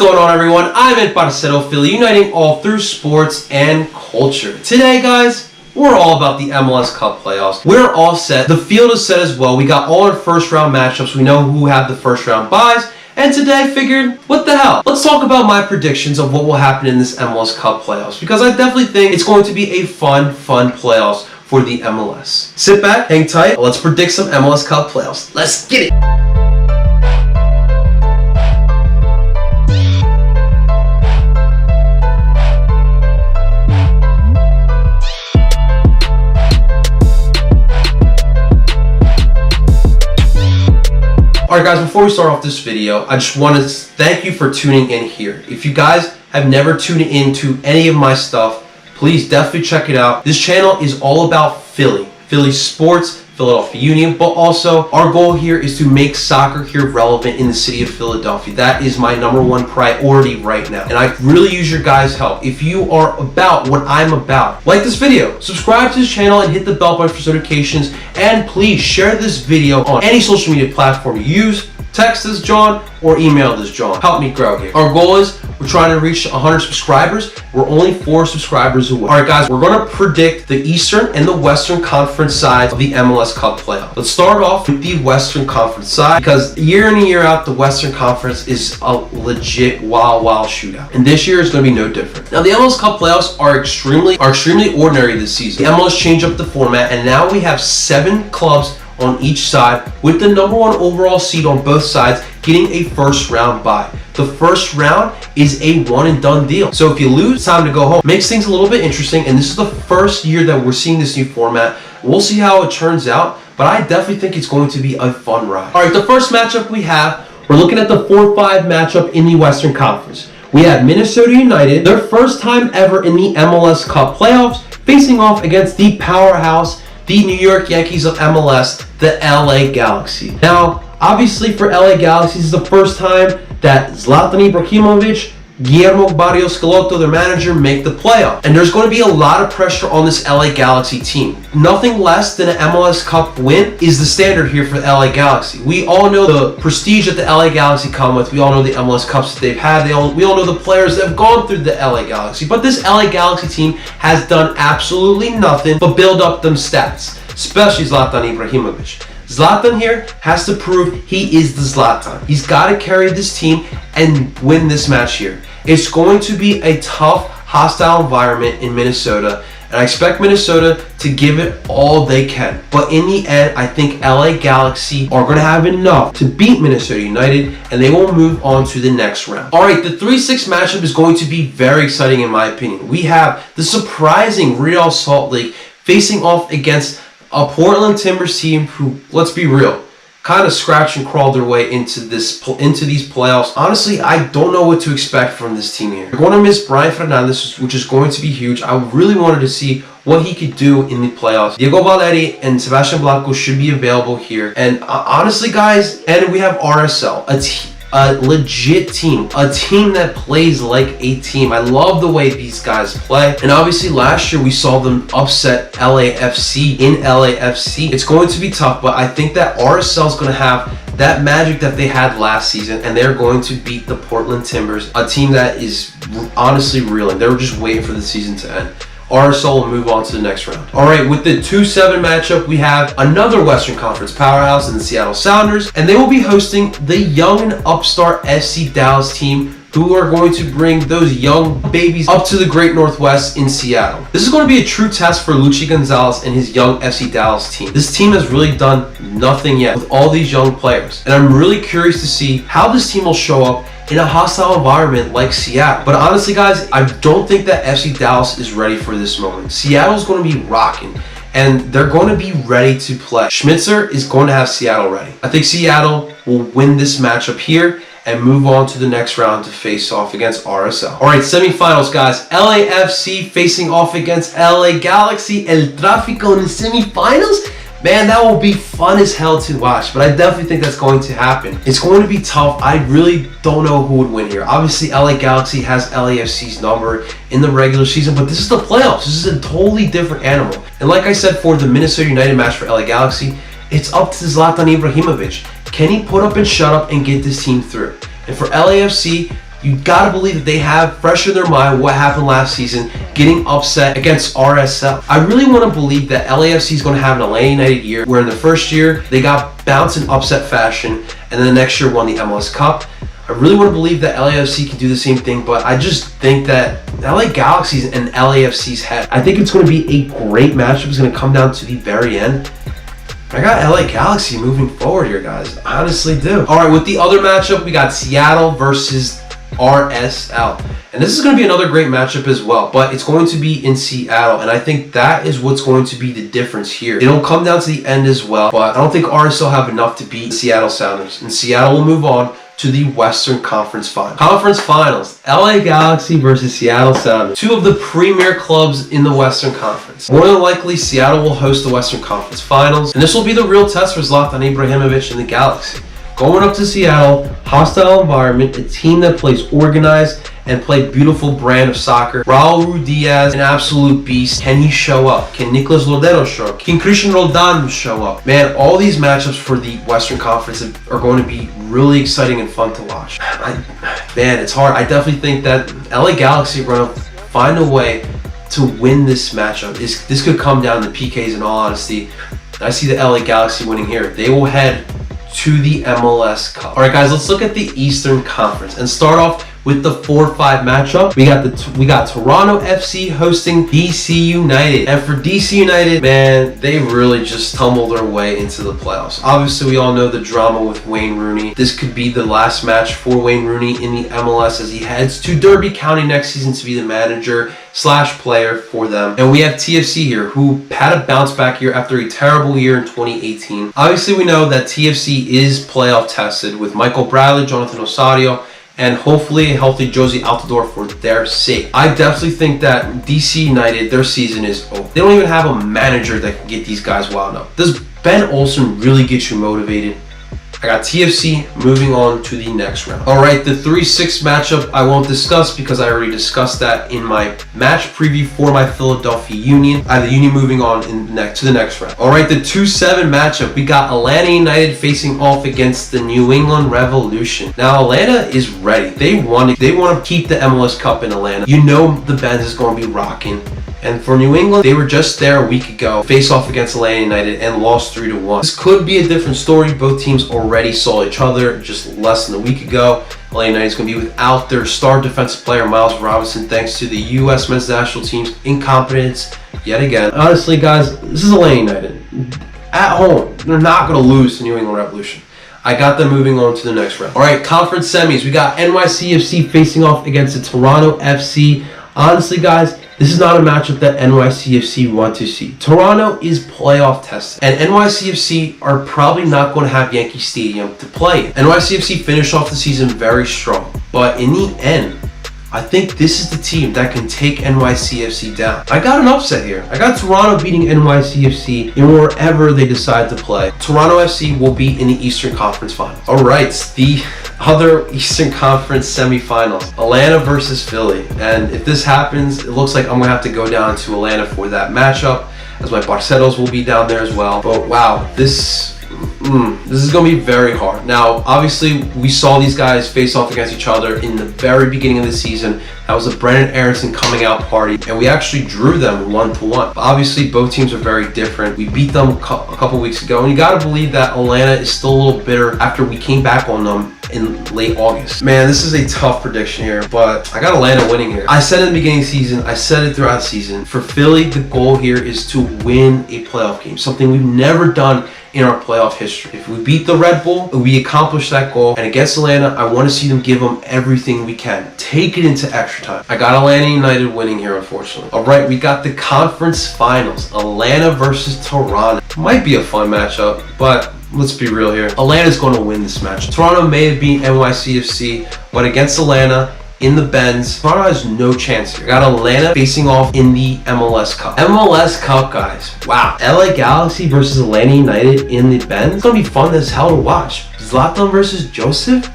going on, everyone? I'm El Parcero Philly, uniting all through sports and culture. Today, guys, we're all about the MLS Cup playoffs. We're all set. The field is set as well. We got all our first round matchups. We know who have the first round buys. And today I figured, what the hell? Let's talk about my predictions of what will happen in this MLS Cup playoffs, because I definitely think it's going to be a fun playoffs for the MLS. Sit back, hang tight. Let's predict some MLS Cup playoffs. Let's get it. Alright guys, before we start off this video, I just want to thank you for tuning in here. If you guys have never tuned in to any of my stuff, please definitely check it out. This channel is all about Philly sports, Philadelphia Union, but also our goal here is to make soccer here relevant in the city of Philadelphia. That is my #1 priority right now, and I really use your guys' help. If you are about what I'm about, like this video, subscribe to this channel and hit the bell button for notifications, and please share this video on any social media platform you use. Text us John or email us John. Help me grow here. Our goal is we're trying to reach 100 subscribers. We're only 4 subscribers away. Alright guys, we're going to predict the Eastern and the Western Conference side of the MLS Cup playoff. Let's start off with the Western Conference side, because year in and year out, the Western Conference is a legit wild shootout. And this year is going to be no different. Now the MLS Cup playoffs are extremely ordinary this season. The MLS changed up the format, and now we have 7 clubs on each side, with the #1 overall seed on both sides getting a first round bye. The first round is a one and done deal. So if you lose, it's time to go home. Makes things a little bit interesting, and this is the first year that we're seeing this new format. We'll see how it turns out, but I definitely think it's going to be a fun ride. All right, the first matchup we're looking at the 4-5 matchup in the Western Conference. We have Minnesota United, their first time ever in the MLS Cup playoffs, facing off against the powerhouse, the New York Yankees of MLS, the LA Galaxy. Now, obviously for LA Galaxy, this is the first time that Zlatan Ibrahimovic, Guillermo Barrios Schelotto, their manager, make the playoff. And there's going to be a lot of pressure on this LA Galaxy team. Nothing less than an MLS Cup win is the standard here for the LA Galaxy. We all know the prestige that the LA Galaxy come with. We all know the MLS Cups that they've had. We all know the players that have gone through the LA Galaxy. But this LA Galaxy team has done absolutely nothing but build up them stats, especially Zlatan Ibrahimovic. Zlatan here has to prove he is the Zlatan. He's got to carry this team and win this match here. It's going to be a tough, hostile environment in Minnesota, and I expect Minnesota to give it all they can. But in the end, I think LA Galaxy are going to have enough to beat Minnesota United, and they will move on to the next round. All right, the 3-6 matchup is going to be very exciting in my opinion. We have the surprising Real Salt Lake facing off against a Portland Timbers team who, let's be real, kind of scratch and crawled their way into these playoffs. Honestly, I don't know what to expect from this team here. They're going to miss Brian Fernandez, which is going to be huge. I really wanted to see what he could do in the playoffs. Diego Valeri and Sebastian Blanco should be available here. And honestly, guys, and we have RSL, a legit team, a team that plays like a team. I love the way these guys play. And obviously last year we saw them upset LAFC in LAFC. It's going to be tough, but I think that RSL is going to have that magic that they had last season, and they're going to beat the Portland Timbers, a team that is honestly reeling. They were just waiting for the season to end. RSL will move on to the next round. All right, with the 2-7 matchup, we have another Western Conference powerhouse in the Seattle Sounders, and they will be hosting the young and upstart FC Dallas team, who are going to bring those young babies up to the Great Northwest in Seattle. This is going to be a true test for Luchi Gonzalez and his young FC Dallas team. This team has really done nothing yet with all these young players, and I'm really curious to see how this team will show up in a hostile environment like Seattle. But honestly, guys, I don't think that FC Dallas is ready for this moment. Seattle's going to be rocking, and they're going to be ready to play. Schmitzer is going to have Seattle ready. I think Seattle will win this matchup here and move on to the next round to face off against RSL. All right, semifinals, guys. LAFC facing off against LA Galaxy. El Tráfico in the semifinals? Man, that will be fun as hell to watch, but I definitely think that's going to happen. It's going to be tough. I really don't know who would win here. Obviously, LA Galaxy has LAFC's number in the regular season, but this is the playoffs. This is a totally different animal. And like I said, for the Minnesota United match for LA Galaxy, it's up to Zlatan Ibrahimovic. Can he put up and shut up and get this team through? And for LAFC, You gotta believe that they have fresh in their mind what happened last season, getting upset against RSL. I really want to believe that LAFC is going to have an Atlanta United year, where in the first year they got bounced in upset fashion, and then the next year won the MLS Cup. I really want to believe that LAFC can do the same thing, but I just think that LA Galaxy's and LAFC's head. I think it's going to be a great matchup. It's going to come down to the very end. I got LA Galaxy moving forward here, guys. I honestly do. All right, with the other matchup, we got Seattle versus RSL. And this is going to be another great matchup as well, but it's going to be in Seattle, and I think that is what's going to be the difference here. It'll come down to the end as well, but I don't think RSL have enough to beat Seattle Sounders, and Seattle will move on to the Western Conference Finals. Conference Finals, LA Galaxy versus Seattle Sounders. Two of the premier clubs in the Western Conference. More than likely, Seattle will host the Western Conference Finals, and this will be the real test for Zlatan Ibrahimovic and the Galaxy. Going up to Seattle, hostile environment, a team that plays organized and play beautiful brand of soccer. Raul Ruidiaz, an absolute beast. Can he show up? Can Nicolas Lodeiro show up? Can Christian Roldan show up? Man, all these matchups for the Western Conference are going to be really exciting and fun to watch. Man, it's hard. I definitely think that LA Galaxy are going to find a way to win this matchup. This could come down to PKs in all honesty. I see the LA Galaxy winning here. They will head to the MLS Cup. All right, guys, let's look at the Eastern Conference and start off with the 4-5 matchup. We got Toronto FC hosting DC United. And for DC United, man, they really just tumbled their way into the playoffs. Obviously, we all know the drama with Wayne Rooney. This could be the last match for Wayne Rooney in the MLS as he heads to Derby County next season to be the manager / player for them. And we have TFC here, who had a bounce back year after a terrible year in 2018. Obviously, we know that TFC is playoff tested with Michael Bradley, Jonathan Osorio, and hopefully a healthy Josie Altidore for their sake. I definitely think that DC United, their season is over. They don't even have a manager that can get these guys wound up. Does Ben Olsen really get you motivated? I got TFC moving on to the next round. All right, the 3-6 matchup I won't discuss because I already discussed that in my match preview for my Philadelphia Union. I have the Union moving on to the next round. All right, the 2-7 matchup. We got Atlanta United facing off against the New England Revolution. Now, Atlanta is ready. They want to keep the MLS Cup in Atlanta. You know the Benz is going to be rocking. And for New England, they were just there a week ago, face off against Atlanta United and lost 3-1. This could be a different story. Both teams already saw each other just less than a week ago. Atlanta United is going to be without their star defensive player, Miles Robinson, thanks to the U.S. men's national team's incompetence yet again. Honestly, guys, this is Atlanta United. At home, they're not going to lose to New England Revolution. I got them moving on to the next round. All right, conference semis. We got NYCFC facing off against the Toronto FC. Honestly, guys, this is not a matchup that NYCFC want to see. Toronto is playoff tested, and NYCFC are probably not going to have Yankee Stadium to play in. NYCFC finished off the season very strong, but in the end, I think this is the team that can take NYCFC down. I got an upset here. I got Toronto beating NYCFC in wherever they decide to play. Toronto FC will be in the Eastern Conference Finals. All right, the other Eastern Conference semifinals, Atlanta versus Philly. And if this happens, it looks like I'm gonna have to go down to Atlanta for that matchup, as my Barcelos will be down there as well. But wow, this is going to be very hard. Now, obviously, we saw these guys face off against each other in the very beginning of the season. That was a Brennan Aronson coming out party, and we actually drew them 1-1. Obviously, both teams are very different. We beat them a couple weeks ago, and you got to believe that Atlanta is still a little bitter after we came back on them in late August. Man, this is a tough prediction here, but I got Atlanta winning here. I said in the beginning of the season, I said it throughout the season, for Philly, the goal here is to win a playoff game, something we've never done in our playoff history. If we beat the Red Bull, we accomplish that goal. And against Atlanta, I want to see them give them everything we can. Take it into extra time. I got Atlanta United winning here, unfortunately. All right, we got the conference finals. Atlanta versus Toronto. Might be a fun matchup, but let's be real here. Atlanta's going to win this match. Toronto may have beat NYCFC, but against Atlanta, in the Benz, Toronto has no chance here. Got Atlanta facing off in the MLS Cup. MLS Cup, guys. Wow. LA Galaxy versus Atlanta United in the Benz. It's going to be fun as hell to watch. Zlatan versus Joseph?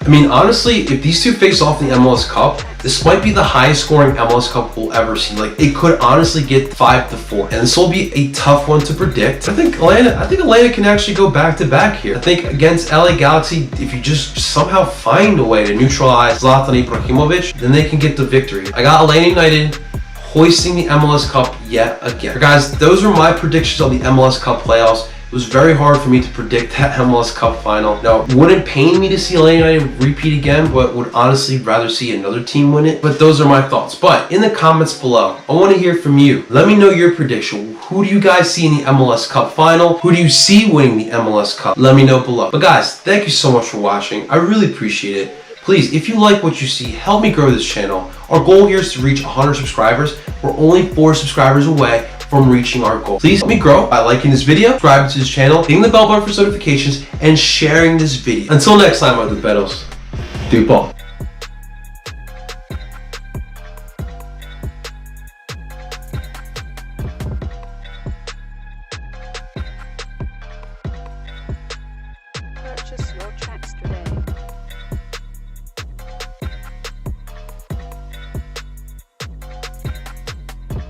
I mean, honestly, if these two face off in the MLS Cup, this might be the highest scoring MLS Cup we'll ever see. Like, it could honestly get 5-4, and this will be a tough one to predict. I think Atlanta can actually go back to back here. I think against LA Galaxy, if you just somehow find a way to neutralize Zlatan Ibrahimovic, then they can get the victory. I got Atlanta United hoisting the MLS Cup yet again. Guys, those are my predictions on the MLS Cup playoffs. It was very hard for me to predict that MLS Cup final. Now, it wouldn't pain me to see Atlanta United repeat again, but would honestly rather see another team win it. But those are my thoughts. But in the comments below, I want to hear from you. Let me know your prediction. Who do you guys see in the MLS Cup final? Who do you see winning the MLS Cup? Let me know below. But guys, thank you so much for watching. I really appreciate it. Please, if you like what you see, help me grow this channel. Our goal here is to reach 100 subscribers. We're only 4 subscribers away from reaching our goal. Please help me grow by liking this video, subscribing to this channel, hitting the bell button for notifications, and sharing this video. Until next time, my duperos, DOOP.